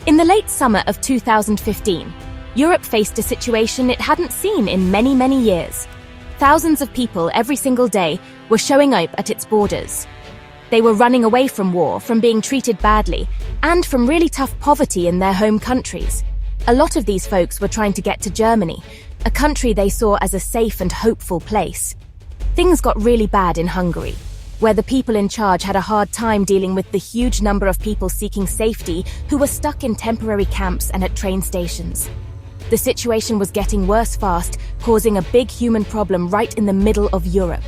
In the late summer of 2015, Europe faced a situation it hadn't seen in many, many years. Thousands of people every single day were showing up at its borders. They were running away from war, from being treated badly, and from really tough poverty in their home countries. A lot of these folks were trying to get to Germany, a country they saw as a safe and hopeful place. Things got really bad in Hungary, where the people in charge had a hard time dealing with the huge number of people seeking safety who were stuck in temporary camps and at train stations. The situation was getting worse fast, causing a big human problem right in the middle of Europe.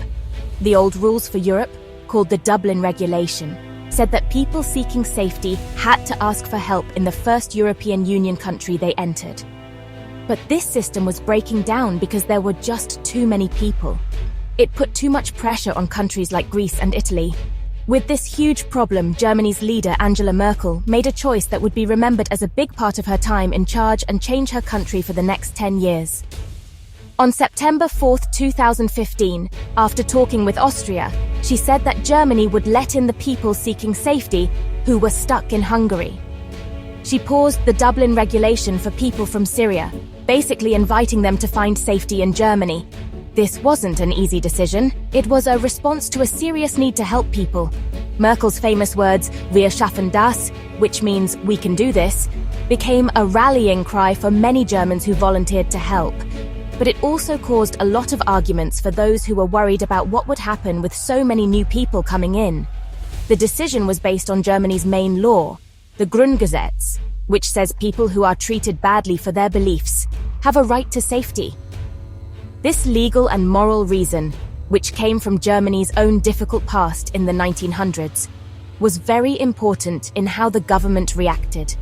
The old rules for Europe, called the Dublin Regulation, said that people seeking safety had to ask for help in the first European Union country they entered. But this system was breaking down because there were just too many people. It put too much pressure on countries like Greece and Italy. With this huge problem, Germany's leader, Angela Merkel, made a choice that would be remembered as a big part of her time in charge and change her country for the next 10 years. On September 4, 2015, after talking with Austria, she said that Germany would let in the people seeking safety who were stuck in Hungary. She paused the Dublin Regulation for people from Syria, basically inviting them to find safety in Germany. This wasn't an easy decision. It was a response to a serious need to help people. Merkel's famous words, "Wir schaffen das," which means "we can do this," became a rallying cry for many Germans who volunteered to help. But it also caused a lot of arguments for those who were worried about what would happen with so many new people coming in. The decision was based on Germany's main law, the Grundgesetz, which says people who are treated badly for their beliefs have a right to safety. This legal and moral reason, which came from Germany's own difficult past in the 1900s, was very important in how the government reacted.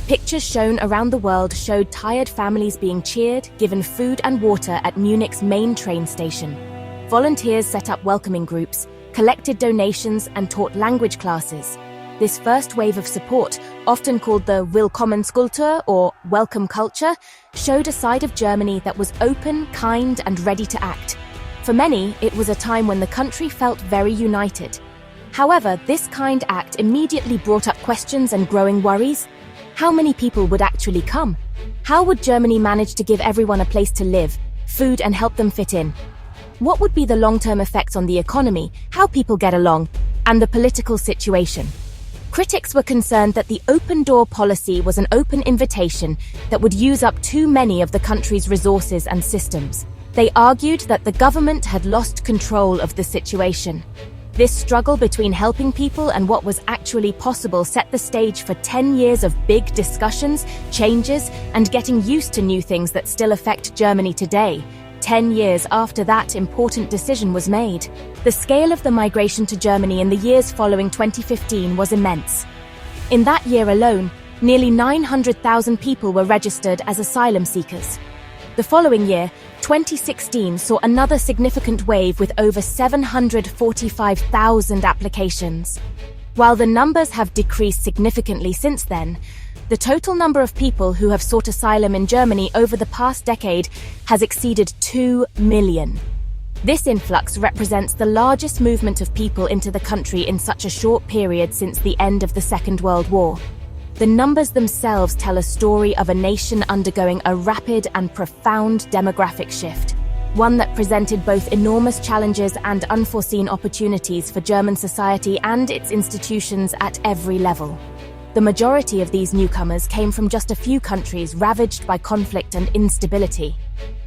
Pictures shown around the world showed tired families being cheered, given food and water at Munich's main train station. Volunteers set up welcoming groups, collected donations, and taught language classes. This first wave of support, often called the Willkommenskultur or welcome culture, showed a side of Germany that was open, kind, and ready to act. For many, it was a time when the country felt very united. However, this kind act immediately brought up questions and growing worries. How many people would actually come? How would Germany manage to give everyone a place to live, food, and help them fit in? What would be the long-term effects on the economy, how people get along, and the political situation? Critics were concerned that the open-door policy was an open invitation that would use up too many of the country's resources and systems. They argued that the government had lost control of the situation. This struggle between helping people and what was actually possible set the stage for 10 years of big discussions, changes, and getting used to new things that still affect Germany today. 10 years after that important decision was made. The scale of the migration to Germany in the years following 2015 was immense. In that year alone, nearly 900,000 people were registered as asylum seekers. The following year, 2016, saw another significant wave with over 745,000 applications. While the numbers have decreased significantly since then, the total number of people who have sought asylum in Germany over the past decade has exceeded 2 million. This influx represents the largest movement of people into the country in such a short period since the end of the Second World War. The numbers themselves tell a story of a nation undergoing a rapid and profound demographic shift, one that presented both enormous challenges and unforeseen opportunities for German society and its institutions at every level. The majority of these newcomers came from just a few countries ravaged by conflict and instability.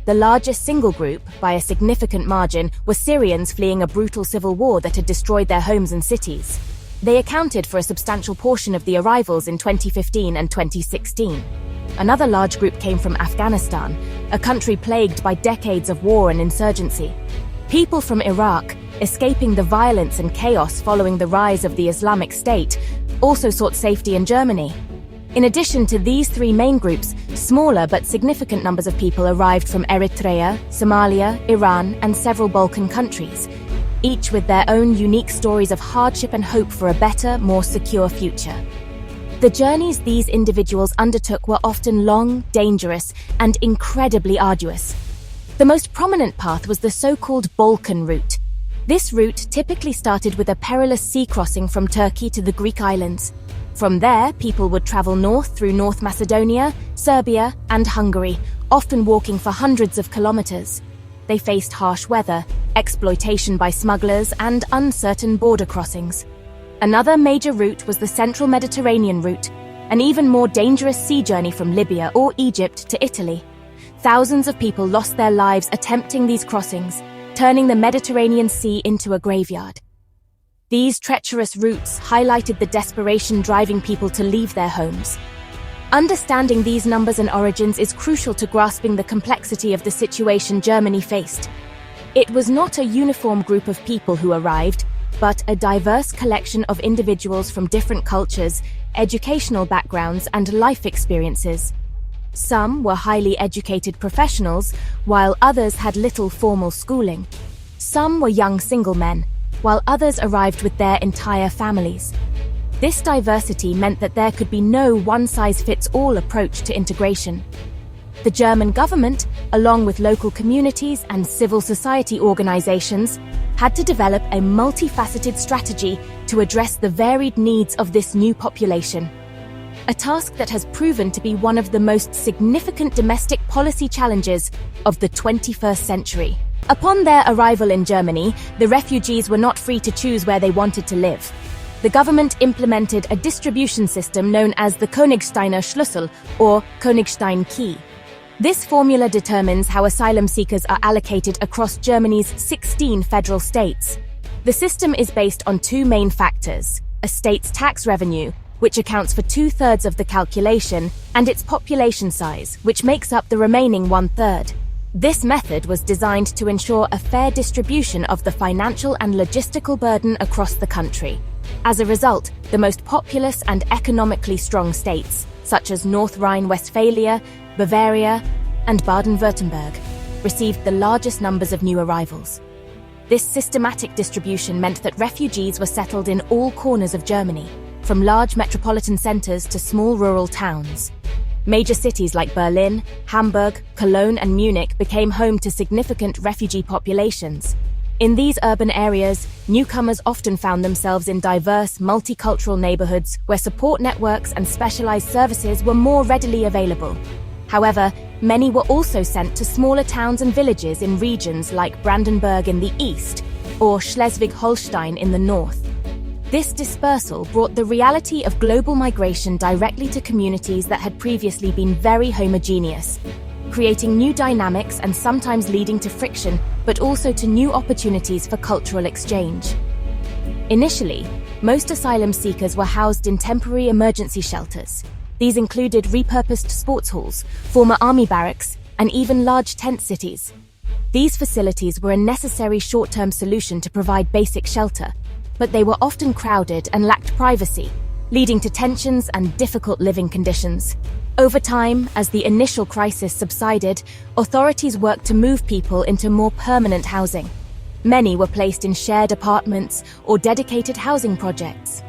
The largest single group, by a significant margin, were Syrians fleeing a brutal civil war that had destroyed their homes and cities. They accounted for a substantial portion of the arrivals in 2015 and 2016. Another large group came from Afghanistan, a country plagued by decades of war and insurgency. People from Iraq, escaping the violence and chaos following the rise of the Islamic State, also sought safety in Germany. In addition to these three main groups, smaller but significant numbers of people arrived from Eritrea, Somalia, Iran, and several Balkan countries, each with their own unique stories of hardship and hope for a better, more secure future. The journeys these individuals undertook were often long, dangerous, and incredibly arduous. The most prominent path was the so-called Balkan route. This route typically started with a perilous sea crossing from Turkey to the Greek islands. From there, people would travel north through North Macedonia, Serbia, and Hungary, often walking for hundreds of kilometers. They faced harsh weather, exploitation by smugglers, and uncertain border crossings. Another major route was the Central Mediterranean route, an even more dangerous sea journey from Libya or Egypt to Italy. Thousands of people lost their lives attempting these crossings, turning the Mediterranean Sea into a graveyard. These treacherous routes highlighted the desperation driving people to leave their homes. Understanding these numbers and origins is crucial to grasping the complexity of the situation Germany faced. It was not a uniform group of people who arrived, but a diverse collection of individuals from different cultures, educational backgrounds, and life experiences. Some were highly educated professionals, while others had little formal schooling. Some were young single men, while others arrived with their entire families. This diversity meant that there could be no one-size-fits-all approach to integration. The German government, along with local communities and civil society organizations, had to develop a multifaceted strategy to address the varied needs of this new population. A task that has proven to be one of the most significant domestic policy challenges of the 21st century. Upon their arrival in Germany, the refugees were not free to choose where they wanted to live. The government implemented a distribution system known as the Königsteiner Schlüssel, or Königstein Key. This formula determines how asylum seekers are allocated across Germany's 16 federal states. The system is based on two main factors: a state's tax revenue, which accounts for 2/3 of the calculation, and its population size, which makes up the remaining 1/3. This method was designed to ensure a fair distribution of the financial and logistical burden across the country. As a result, the most populous and economically strong states, such as North Rhine-Westphalia, Bavaria, and Baden-Württemberg, received the largest numbers of new arrivals. This systematic distribution meant that refugees were settled in all corners of Germany, from large metropolitan centers to small rural towns. Major cities like Berlin, Hamburg, Cologne, and Munich became home to significant refugee populations. In these urban areas, newcomers often found themselves in diverse, multicultural neighborhoods where support networks and specialized services were more readily available. However, many were also sent to smaller towns and villages in regions like Brandenburg in the east or Schleswig-Holstein in the north. This dispersal brought the reality of global migration directly to communities that had previously been very homogeneous, creating new dynamics and sometimes leading to friction, but also to new opportunities for cultural exchange. Initially, most asylum seekers were housed in temporary emergency shelters. These included repurposed sports halls, former army barracks, and even large tent cities. These facilities were a necessary short-term solution to provide basic shelter, but they were often crowded and lacked privacy, leading to tensions and difficult living conditions. Over time, as the initial crisis subsided, authorities worked to move people into more permanent housing. Many were placed in shared apartments or dedicated housing projects.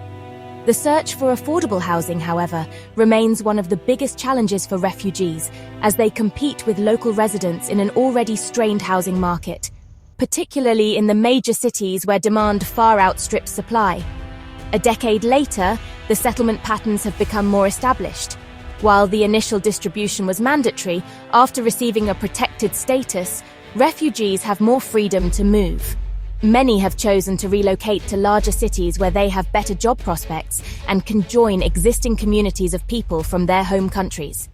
The search for affordable housing, however, remains one of the biggest challenges for refugees as they compete with local residents in an already strained housing market, particularly in the major cities where demand far outstrips supply. A decade later, the settlement patterns have become more established. While the initial distribution was mandatory, after receiving a protected status, refugees have more freedom to move. Many have chosen to relocate to larger cities where they have better job prospects and can join existing communities of people from their home countries.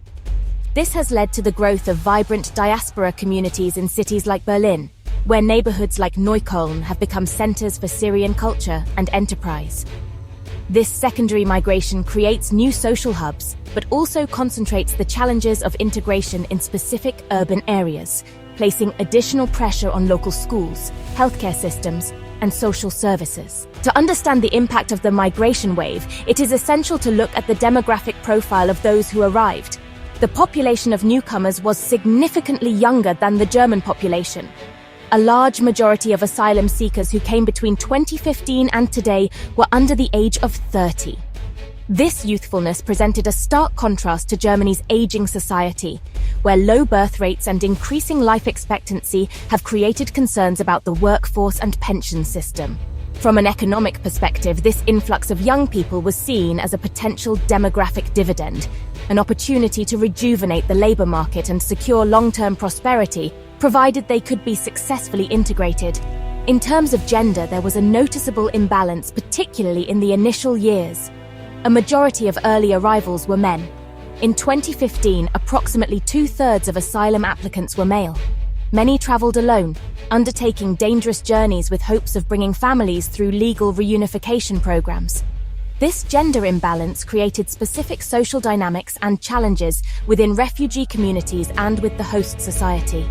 This has led to the growth of vibrant diaspora communities in cities like Berlin, where neighborhoods like Neukölln have become centers for Syrian culture and enterprise. This secondary migration creates new social hubs, but also concentrates the challenges of integration in specific urban areas, placing additional pressure on local schools, healthcare systems, and social services. To understand the impact of the migration wave, it is essential to look at the demographic profile of those who arrived. The population of newcomers was significantly younger than the German population. A large majority of asylum seekers who came between 2015 and today were under the age of 30. This youthfulness presented a stark contrast to Germany's aging society, where low birth rates and increasing life expectancy have created concerns about the workforce and pension system. From an economic perspective, this influx of young people was seen as a potential demographic dividend, an opportunity to rejuvenate the labor market and secure long-term prosperity, provided they could be successfully integrated. In terms of gender, there was a noticeable imbalance, particularly in the initial years. A majority of early arrivals were men. In 2015, approximately 2/3 of asylum applicants were male. Many traveled alone, undertaking dangerous journeys with hopes of bringing families through legal reunification programs. This gender imbalance created specific social dynamics and challenges within refugee communities and with the host society.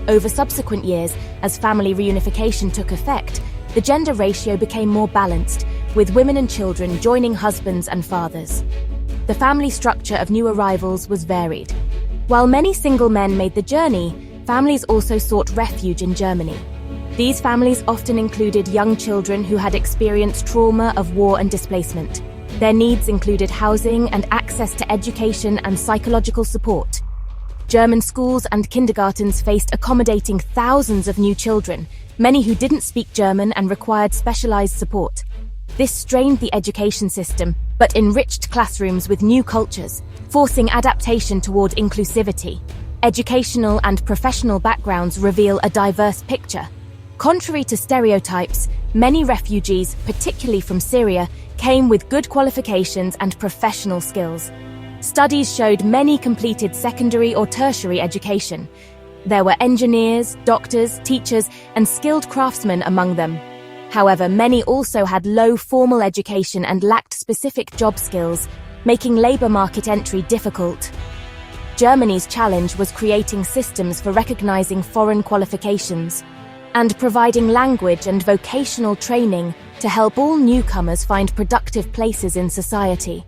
Over subsequent years, as family reunification took effect, the gender ratio became more balanced, with women and children joining husbands and fathers. The family structure of new arrivals was varied. While many single men made the journey, families also sought refuge in Germany. These families often included young children who had experienced trauma of war and displacement. Their needs included housing and access to education and psychological support. German schools and kindergartens faced accommodating thousands of new children, many who didn't speak German and required specialized support. This strained the education system, but enriched classrooms with new cultures, forcing adaptation toward inclusivity. Educational and professional backgrounds reveal a diverse picture. Contrary to stereotypes, many refugees, particularly from Syria, came with good qualifications and professional skills. Studies showed many completed secondary or tertiary education. There were engineers, doctors, teachers, and skilled craftsmen among them. However, many also had low formal education and lacked specific job skills, making labor market entry difficult. Germany's challenge was creating systems for recognizing foreign qualifications and providing language and vocational training to help all newcomers find productive places in society.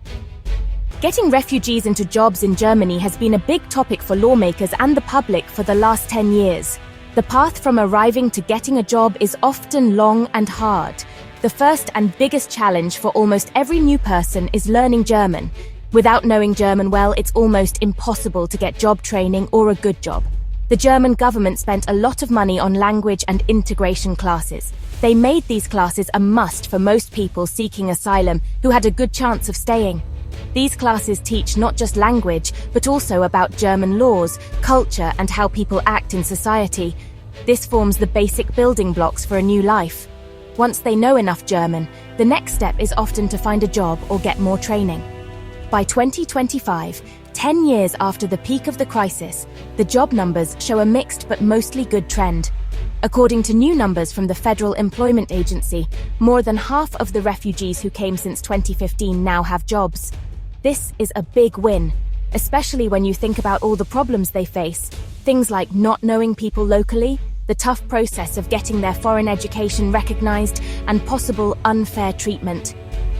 Getting refugees into jobs in Germany has been a big topic for lawmakers and the public for the last 10 years. The path from arriving to getting a job is often long and hard. The first and biggest challenge for almost every new person is learning German. Without knowing German well, it's almost impossible to get job training or a good job. The German government spent a lot of money on language and integration classes. They made these classes a must for most people seeking asylum who had a good chance of staying. These classes teach not just language, but also about German laws, culture, and how people act in society. This forms the basic building blocks for a new life. Once they know enough German, the next step is often to find a job or get more training. By 2025, 10 years after the peak of the crisis, the job numbers show a mixed but mostly good trend. According to new numbers from the Federal Employment Agency, more than half of the refugees who came since 2015 now have jobs. This is a big win, especially when you think about all the problems they face. Things like not knowing people locally, the tough process of getting their foreign education recognized, and possible unfair treatment.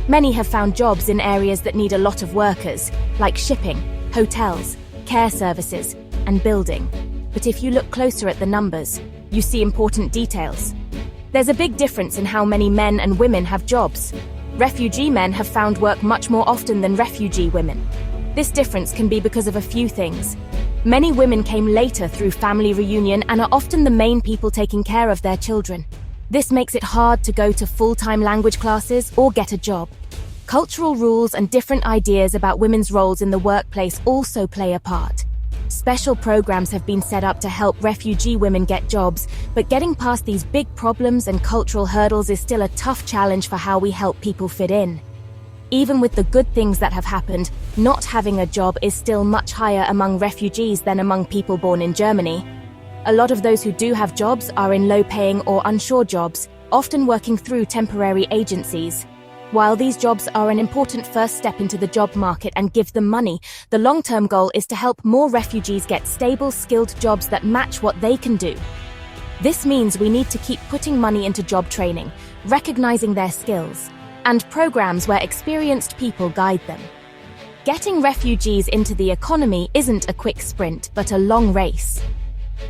Many have found jobs in areas that need a lot of workers, like shipping, hotels, care services, and building. But if you look closer at the numbers, you see important details. There's a big difference in how many men and women have jobs. Refugee men have found work much more often than refugee women. This difference can be because of a few things. Many women came later through family reunion and are often the main people taking care of their children. This makes it hard to go to full-time language classes or get a job. Cultural rules and different ideas about women's roles in the workplace also play a part. Special programs have been set up to help refugee women get jobs, but getting past these big problems and cultural hurdles is still a tough challenge for how we help people fit in. Even with the good things that have happened, not having a job is still much higher among refugees than among people born in Germany. A lot of those who do have jobs are in low-paying or unsure jobs, often working through temporary agencies. While these jobs are an important first step into the job market and give them money, the long-term goal is to help more refugees get stable, skilled jobs that match what they can do. This means we need to keep putting money into job training, recognizing their skills, and programs where experienced people guide them. Getting refugees into the economy isn't a quick sprint, but a long race.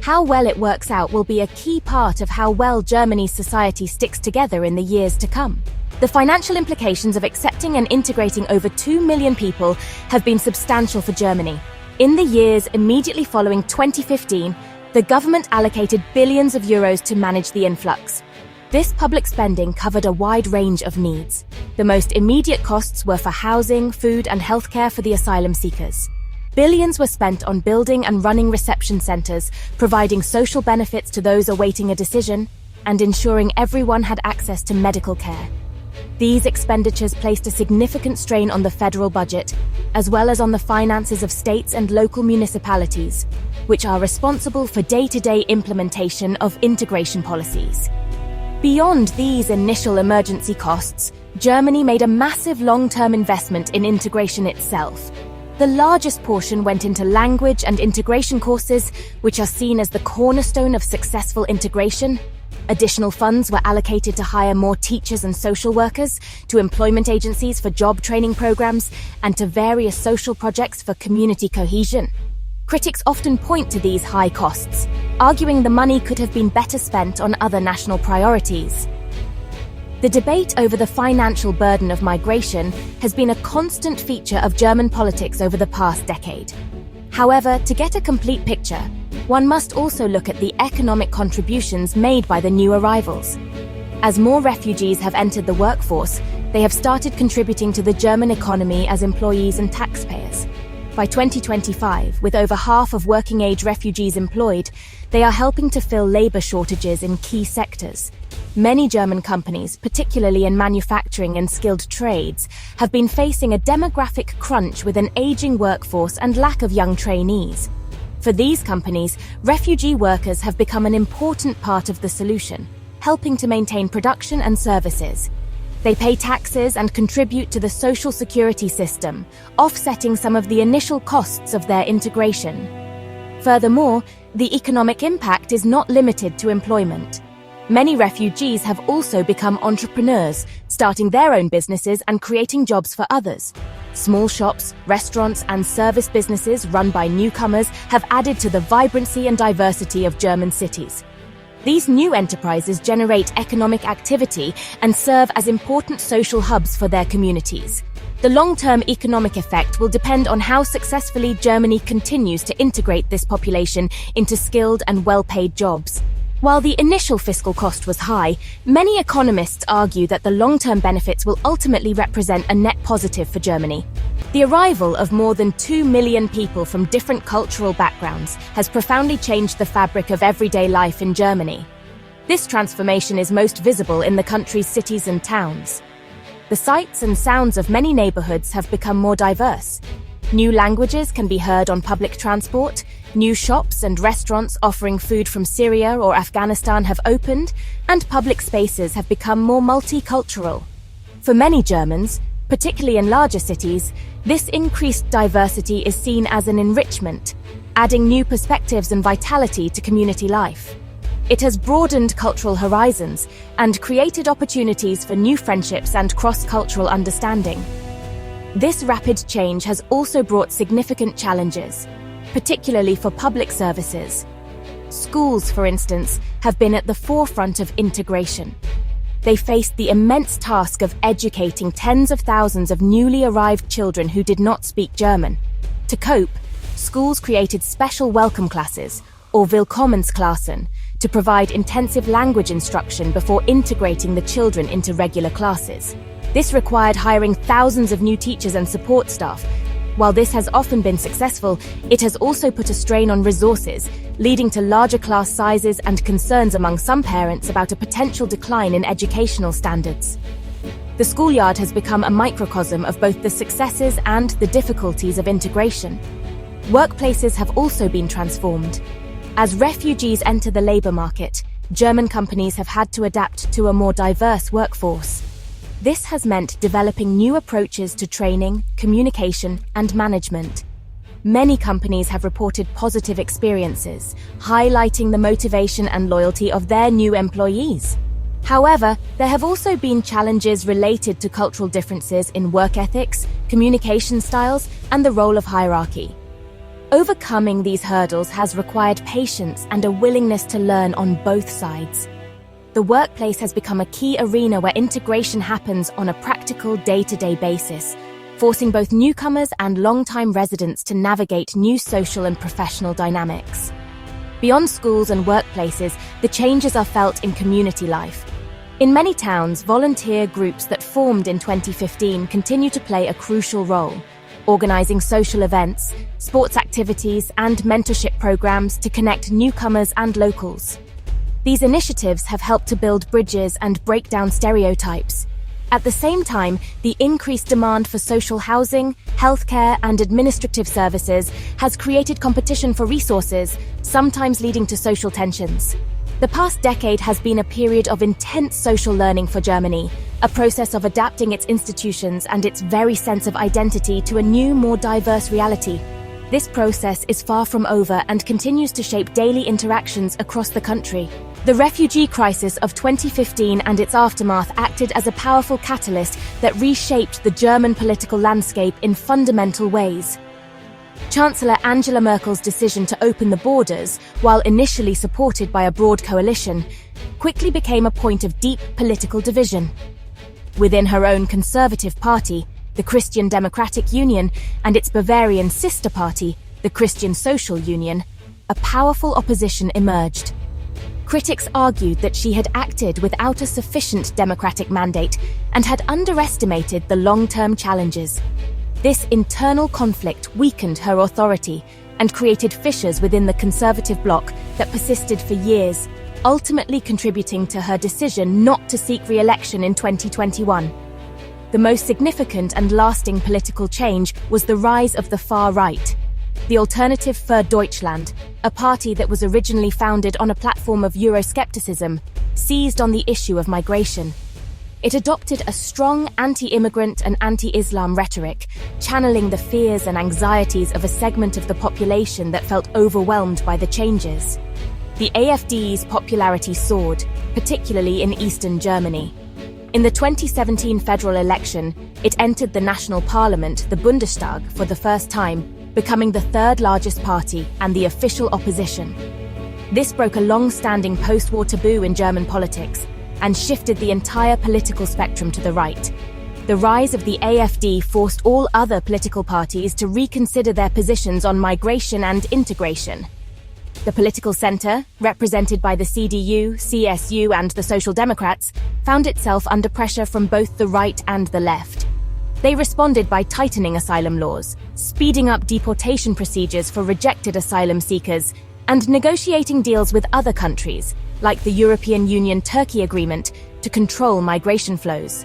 How well it works out will be a key part of how well Germany's society sticks together in the years to come. The financial implications of accepting and integrating over 2 million people have been substantial for Germany. In the years immediately following 2015, the government allocated billions of euros to manage the influx. This public spending covered a wide range of needs. The most immediate costs were for housing, food, and healthcare for the asylum seekers. Billions were spent on building and running reception centers, providing social benefits to those awaiting a decision, and ensuring everyone had access to medical care. These expenditures placed a significant strain on the federal budget, as well as on the finances of states and local municipalities, which are responsible for day-to-day implementation of integration policies. Beyond these initial emergency costs, Germany made a massive long-term investment in integration itself. The largest portion went into language and integration courses, which are seen as the cornerstone of successful integration. Additional funds were allocated to hire more teachers and social workers, to employment agencies for job training programs, and to various social projects for community cohesion. Critics often point to these high costs, arguing the money could have been better spent on other national priorities. The debate over the financial burden of migration has been a constant feature of German politics over the past decade. However, to get a complete picture, one must also look at the economic contributions made by the new arrivals. As more refugees have entered the workforce, they have started contributing to the German economy as employees and taxpayers. By 2025, with over half of working-age refugees employed, they are helping to fill labor shortages in key sectors. Many German companies, particularly in manufacturing and skilled trades, have been facing a demographic crunch with an aging workforce and lack of young trainees. For these companies, refugee workers have become an important part of the solution, helping to maintain production and services. They pay taxes and contribute to the social security system, offsetting some of the initial costs of their integration. Furthermore, the economic impact is not limited to employment. Many refugees have also become entrepreneurs, starting their own businesses and creating jobs for others. Small shops, restaurants, and service businesses run by newcomers have added to the vibrancy and diversity of German cities. These new enterprises generate economic activity and serve as important social hubs for their communities. The long-term economic effect will depend on how successfully Germany continues to integrate this population into skilled and well-paid jobs. While the initial fiscal cost was high, many economists argue that the long-term benefits will ultimately represent a net positive for Germany. The arrival of more than 2 million people from different cultural backgrounds has profoundly changed the fabric of everyday life in Germany. This transformation is most visible in the country's cities and towns. The sights and sounds of many neighborhoods have become more diverse. New languages can be heard on public transport, new shops and restaurants offering food from Syria or Afghanistan have opened, and public spaces have become more multicultural. For many Germans, particularly in larger cities, this increased diversity is seen as an enrichment, adding new perspectives and vitality to community life. It has broadened cultural horizons and created opportunities for new friendships and cross-cultural understanding. This rapid change has also brought significant challenges, particularly for public services. Schools, for instance, have been at the forefront of integration. They faced the immense task of educating tens of thousands of newly arrived children who did not speak German. To cope, schools created special welcome classes, or Willkommensklassen, to provide intensive language instruction before integrating the children into regular classes. This required hiring thousands of new teachers and support staff. While this has often been successful, it has also put a strain on resources, leading to larger class sizes and concerns among some parents about a potential decline in educational standards. The schoolyard has become a microcosm of both the successes and the difficulties of integration. Workplaces have also been transformed. As refugees enter the labor market, German companies have had to adapt to a more diverse workforce. This has meant developing new approaches to training, communication, and management. Many companies have reported positive experiences, highlighting the motivation and loyalty of their new employees. However, there have also been challenges related to cultural differences in work ethics, communication styles, and the role of hierarchy. Overcoming these hurdles has required patience and a willingness to learn on both sides. The workplace has become a key arena where integration happens on a practical day-to-day basis, forcing both newcomers and long-time residents to navigate new social and professional dynamics. Beyond schools and workplaces, the changes are felt in community life. In many towns, volunteer groups that formed in 2015 continue to play a crucial role, organizing social events, sports activities, and mentorship programs to connect newcomers and locals. These initiatives have helped to build bridges and break down stereotypes. At the same time, the increased demand for social housing, healthcare, and administrative services has created competition for resources, sometimes leading to social tensions. The past decade has been a period of intense social learning for Germany, a process of adapting its institutions and its very sense of identity to a new, more diverse reality. This process is far from over and continues to shape daily interactions across the country. The refugee crisis of 2015 and its aftermath acted as a powerful catalyst that reshaped the German political landscape in fundamental ways. Chancellor Angela Merkel's decision to open the borders, while initially supported by a broad coalition, quickly became a point of deep political division. Within her own conservative party, the Christian Democratic Union, and its Bavarian sister party, the Christian Social Union, a powerful opposition emerged. Critics argued that she had acted without a sufficient democratic mandate and had underestimated the long-term challenges. This internal conflict weakened her authority and created fissures within the conservative bloc that persisted for years, ultimately contributing to her decision not to seek re-election in 2021. The most significant and lasting political change was the rise of the far right. The Alternative für Deutschland, a party that was originally founded on a platform of Euroscepticism, seized on the issue of migration. It adopted a strong anti-immigrant and anti-Islam rhetoric, channeling the fears and anxieties of a segment of the population that felt overwhelmed by the changes. The AfD's popularity soared, particularly in eastern Germany. In the 2017 federal election, it entered the national parliament, the Bundestag, for the first time, becoming the third largest party and the official opposition. This broke a long-standing post-war taboo in German politics and shifted the entire political spectrum to the right. The rise of the AfD forced all other political parties to reconsider their positions on migration and integration. The political centre, represented by the CDU, CSU, and the Social Democrats, found itself under pressure from both the right and the left. They responded by tightening asylum laws, speeding up deportation procedures for rejected asylum seekers, and negotiating deals with other countries, like the European Union-Turkey agreement, to control migration flows.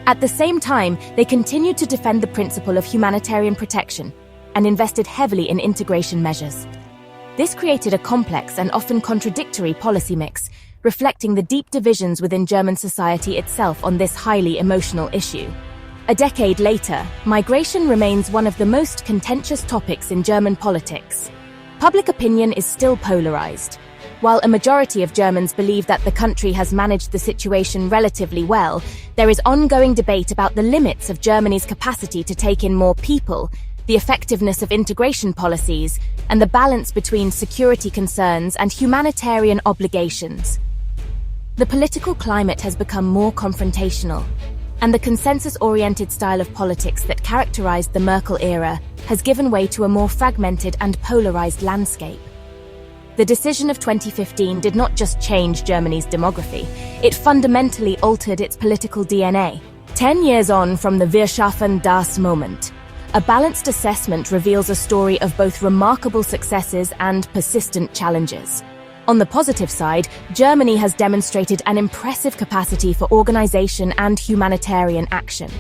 At the same time, they continued to defend the principle of humanitarian protection and invested heavily in integration measures. This created a complex and often contradictory policy mix, reflecting the deep divisions within German society itself on this highly emotional issue. A decade later, migration remains one of the most contentious topics in German politics. Public opinion is still polarized. While a majority of Germans believe that the country has managed the situation relatively well, there is ongoing debate about the limits of Germany's capacity to take in more people, the effectiveness of integration policies, and the balance between security concerns and humanitarian obligations. The political climate has become more confrontational, and the consensus-oriented style of politics that characterized the Merkel era has given way to a more fragmented and polarized landscape. The decision of 2015 did not just change Germany's demography, it fundamentally altered its political DNA. 10 years on from the Wir schaffen das moment, a balanced assessment reveals a story of both remarkable successes and persistent challenges. On the positive side, Germany has demonstrated an impressive capacity for organization and humanitarian action.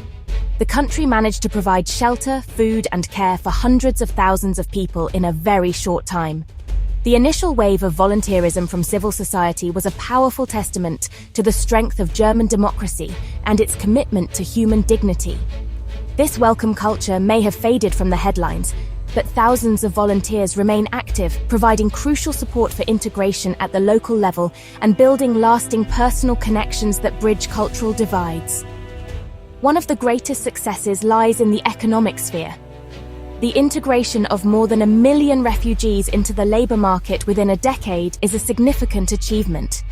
The country managed to provide shelter, food, and care for hundreds of thousands of people in a very short time. The initial wave of volunteerism from civil society was a powerful testament to the strength of German democracy and its commitment to human dignity. This welcome culture may have faded from the headlines, but thousands of volunteers remain active, providing crucial support for integration at the local level and building lasting personal connections that bridge cultural divides. One of the greatest successes lies in the economic sphere. The integration of more than 1 million refugees into the labor market within a decade is a significant achievement.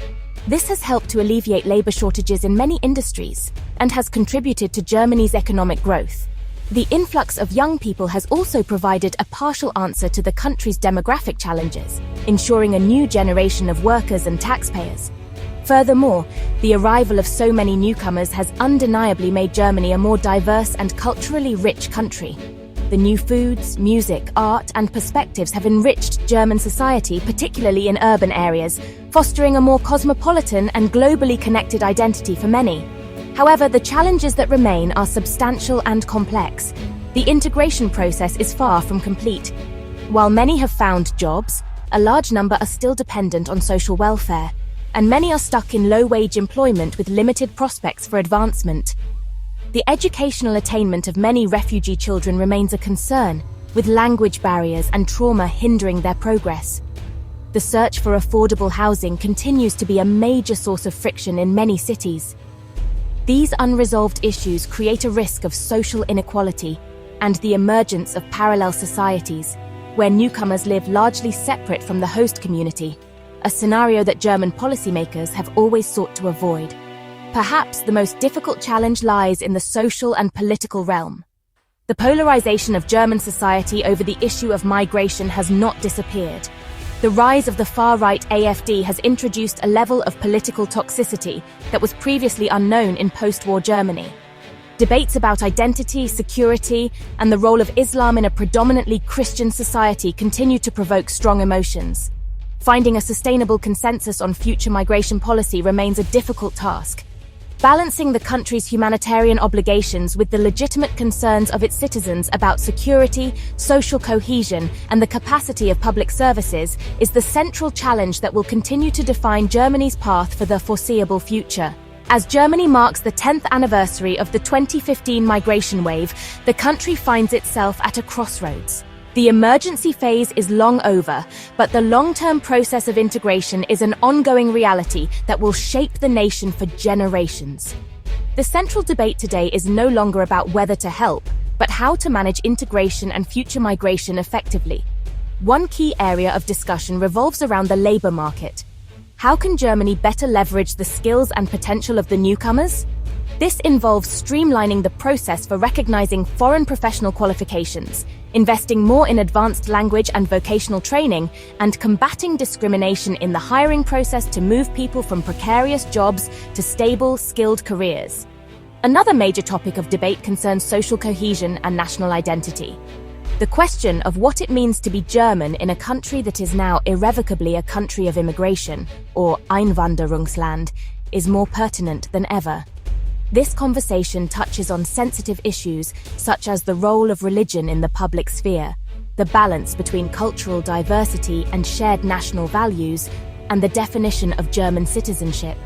This has helped to alleviate labor shortages in many industries and has contributed to Germany's economic growth. The influx of young people has also provided a partial answer to the country's demographic challenges, ensuring a new generation of workers and taxpayers. Furthermore, the arrival of so many newcomers has undeniably made Germany a more diverse and culturally rich country. The new foods, music, art, and perspectives have enriched German society, particularly in urban areas, fostering a more cosmopolitan and globally connected identity for many. However, the challenges that remain are substantial and complex. The integration process is far from complete. While many have found jobs, a large number are still dependent on social welfare, and many are stuck in low-wage employment with limited prospects for advancement. The educational attainment of many refugee children remains a concern, with language barriers and trauma hindering their progress. The search for affordable housing continues to be a major source of friction in many cities. These unresolved issues create a risk of social inequality and the emergence of parallel societies, where newcomers live largely separate from the host community, a scenario that German policymakers have always sought to avoid. Perhaps the most difficult challenge lies in the social and political realm. The polarization of German society over the issue of migration has not disappeared. The rise of the far-right AfD has introduced a level of political toxicity that was previously unknown in post-war Germany. Debates about identity, security, and the role of Islam in a predominantly Christian society continue to provoke strong emotions. Finding a sustainable consensus on future migration policy remains a difficult task. Balancing the country's humanitarian obligations with the legitimate concerns of its citizens about security, social cohesion, and the capacity of public services is the central challenge that will continue to define Germany's path for the foreseeable future. As Germany marks the 10th anniversary of the 2015 migration wave, the country finds itself at a crossroads. The emergency phase is long over, but the long-term process of integration is an ongoing reality that will shape the nation for generations. The central debate today is no longer about whether to help, but how to manage integration and future migration effectively. One key area of discussion revolves around the labor market. How can Germany better leverage the skills and potential of the newcomers? This involves streamlining the process for recognizing foreign professional qualifications, investing more in advanced language and vocational training, and combating discrimination in the hiring process to move people from precarious jobs to stable, skilled careers. Another major topic of debate concerns social cohesion and national identity. The question of what it means to be German in a country that is now irrevocably a country of immigration, or Einwanderungsland, is more pertinent than ever. This conversation touches on sensitive issues such as the role of religion in the public sphere, the balance between cultural diversity and shared national values, and the definition of German citizenship.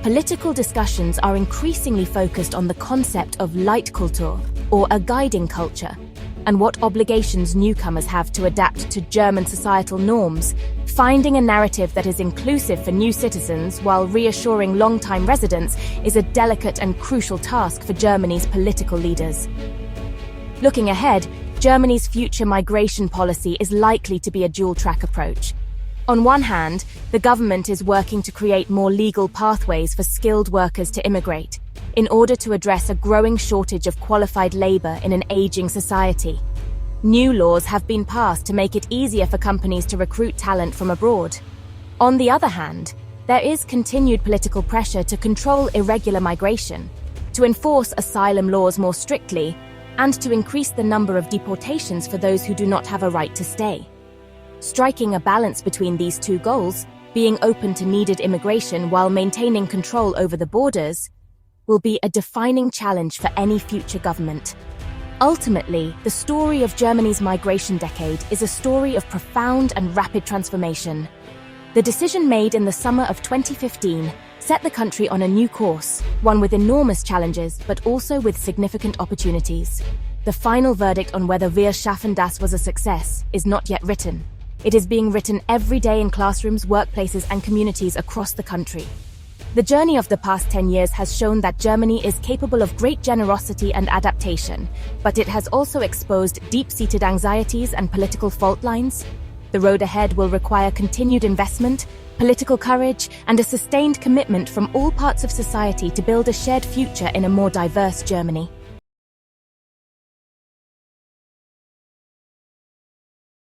Political discussions are increasingly focused on the concept of Leitkultur, or a guiding culture, and what obligations newcomers have to adapt to German societal norms. Finding a narrative that is inclusive for new citizens while reassuring long-time residents is a delicate and crucial task for Germany's political leaders. Looking ahead, Germany's future migration policy is likely to be a dual-track approach. On one hand, the government is working to create more legal pathways for skilled workers to immigrate, in order to address a growing shortage of qualified labor in an aging society. New laws have been passed to make it easier for companies to recruit talent from abroad. On the other hand, there is continued political pressure to control irregular migration, to enforce asylum laws more strictly, and to increase the number of deportations for those who do not have a right to stay. Striking a balance between these two goals, being open to needed immigration while maintaining control over the borders, will be a defining challenge for any future government. Ultimately, the story of Germany's migration decade is a story of profound and rapid transformation. The decision made in the summer of 2015 set the country on a new course, one with enormous challenges but also with significant opportunities. The final verdict on whether Wir schaffen das was a success is not yet written. It is being written every day in classrooms, workplaces, and communities across the country. The journey of the past 10 years has shown that Germany is capable of great generosity and adaptation, but it has also exposed deep-seated anxieties and political fault lines. The road ahead will require continued investment, political courage, and a sustained commitment from all parts of society to build a shared future in a more diverse Germany.